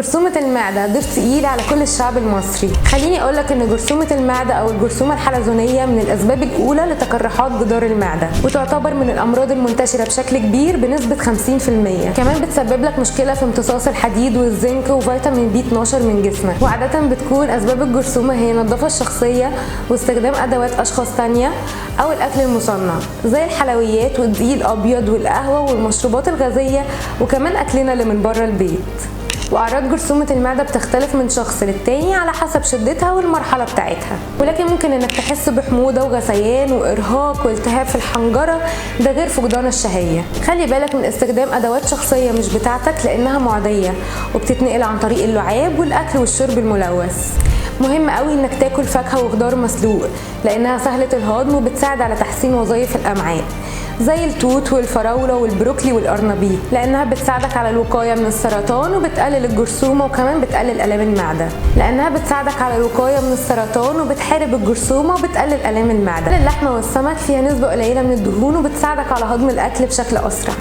جرثومة المعدة ضيف تقيل على كل الشعب المصري. خليني اقولك ان جرثومة المعدة او الجرثومة الحلزونية من الاسباب الاولى لتقرحات جدار المعدة، وتعتبر من الامراض المنتشرة بشكل كبير بنسبة 50%. كمان بتسبب لك مشكلة في امتصاص الحديد والزنك وفيتامين بي 12 من جسمك. وعادة بتكون اسباب الجرثومة هي النظافة الشخصية واستخدام ادوات اشخاص تانية او الاكل المصنع زي الحلويات والدقيق الابيض والقهوة والمشروبات الغازية، وكمان اكلنا اللي من بره البيت. واعراض جرثومة المعدة بتختلف من شخص للتاني على حسب شدتها والمرحلة بتاعتها، ولكن ممكن انك تحس بحموضة وغثيان وارهاق والتهاب في الحنجرة، ده غير فقدان الشهية. خلي بالك من استخدام ادوات شخصية مش بتاعتك لانها معدية وبتتنقل عن طريق اللعاب والاكل والشرب الملوث. مهم قوي انك تاكل فاكهة وخضار مسلوق لانها سهلة الهضم وبتساعد على تحسين وظائف الامعاء، زي التوت والفراولة والبروكلي والقرنبيط، لانها بتساعدك على الوقاية من السرطان وبتقلل الجرثومة، وكمان بتقلل الام المعدة لانها بتساعدك على الوقاية من السرطان وبتحارب الجرثومة وبتقلل الام المعدة. اللحمة والسمك فيها نسبة قليلة من الدهون وبتساعدك على هضم الاكل بشكل اسرع.